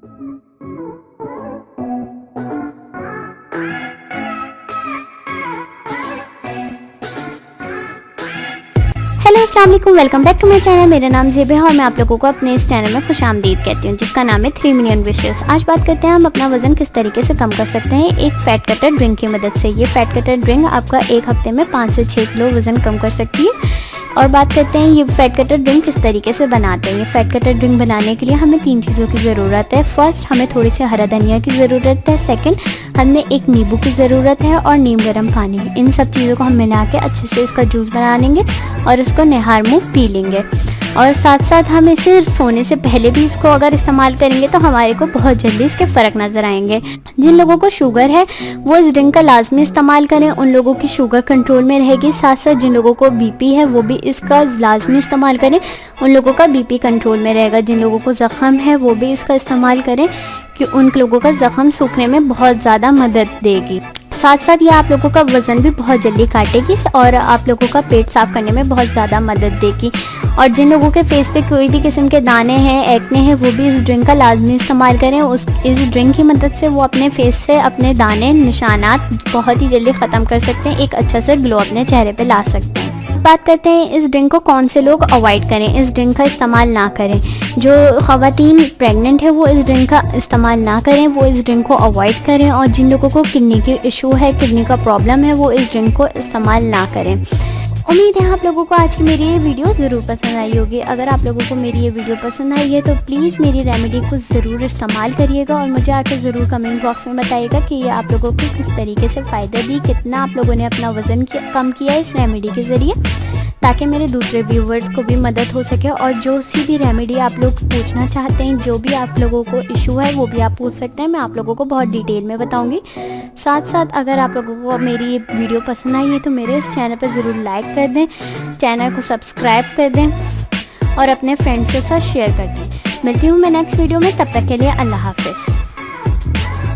Hello अस्सलाम वालेकुम, welcome back to my channel. मेरा नाम ज़ेब है और मैं आप लोगों को अपने इस चैनल में खुशामदीद कहती हूँ, जिसका नाम है 3 मिलियन विशेस। आज बात करते हैं हम अपना वज़न किस तरीके से कम कर सकते हैं एक फैट कटर ड्रिंक की मदद से। ये फैट कटर ड्रिंक आपका एक हफ्ते में 5 से 6 किलो वज़न कम कर सकती है। और बात करते हैं ये फैट कटर ड्रिंक किस तरीके से बनाते हैं। ये फैट कटर ड्रिंक बनाने के लिए हमें 3 चीज़ों की ज़रूरत है। फर्स्ट, हमें थोड़ी सी हरा धनिया की ज़रूरत है। सेकंड, हमें एक नींबू की ज़रूरत है और नीम गर्म पानी। इन सब चीज़ों को हम मिला के अच्छे से इसका जूस बना लेंगे और इसको निहार मुँह पी लेंगे। और साथ साथ हम इसे सोने से पहले भी इसको अगर इस्तेमाल करेंगे तो हमारे को बहुत जल्दी इसके फ़र्क नज़र आएंगे। जिन लोगों को शुगर है वो इस ड्रिंक का लाजमी इस्तेमाल करें, उन लोगों की शुगर कंट्रोल में रहेगी। साथ साथ जिन लोगों को बीपी है वो भी इसका लाजमी इस्तेमाल करें, उन लोगों का बीपी कंट्रोल में रहेगा। जिन लोगों को ज़ख़म है वो भी इसका इस्तेमाल करें कि उन लोगों का ज़ख़म सूखने में बहुत ज़्यादा मदद देगी। साथ साथ ये आप लोगों का वज़न भी बहुत जल्दी काटेगी और आप लोगों का पेट साफ़ करने में बहुत ज़्यादा मदद देगी। और जिन लोगों के फेस पे कोई भी किस्म के दाने हैं, एक्ने हैं, वो भी इस ड्रिंक का लाजमी इस्तेमाल करें। इस ड्रिंक की मदद से वो अपने फेस से अपने दाने निशानात बहुत ही जल्दी ख़त्म कर सकते हैं, एक अच्छा सा ग्लो अपने चेहरे पे ला सकते हैं। बात करते हैं इस ड्रिंक को कौन से लोग अवॉइड करें, इस ड्रिंक का इस्तेमाल ना करें। जो ख़वातीन प्रेग्नेंट है वो इस ड्रिंक का इस्तेमाल ना करें, वो इस ड्रिंक को अवॉइड करें। और जिन लोगों को किडनी की इशू है, किडनी का प्रॉब्लम है, वो इस ड्रिंक को इस्तेमाल ना करें। उम्मीद है आप लोगों को आज की मेरी ये वीडियो ज़रूर पसंद आई होगी। अगर आप लोगों को मेरी ये वीडियो पसंद आई है तो प्लीज़ मेरी रेमेडी को ज़रूर इस्तेमाल करिएगा और मुझे आके ज़रूर कमेंट बॉक्स में बताइएगा कि ये आप लोगों को किस तरीके से फ़ायदा दी, कितना आप लोगों ने अपना वज़न कम किया इस रेमेडी के ज़रिए, ताकि मेरे दूसरे व्यूवर्स को भी मदद हो सके। और जो सी भी रेमेडी आप लोग पूछना चाहते हैं, जो भी आप लोगों को इशू है, वो भी आप पूछ सकते हैं। मैं आप लोगों को बहुत डिटेल में बताऊंगी। साथ साथ अगर आप लोगों को मेरी ये वीडियो पसंद आई है तो मेरे इस चैनल पर ज़रूर लाइक कर दें, चैनल को सब्सक्राइब कर दें और अपने फ्रेंड्स के साथ शेयर कर दें। मिलती हूँ मैं नेक्स्ट वीडियो में, तब तक के लिए अल्लाह हाफ़िज़।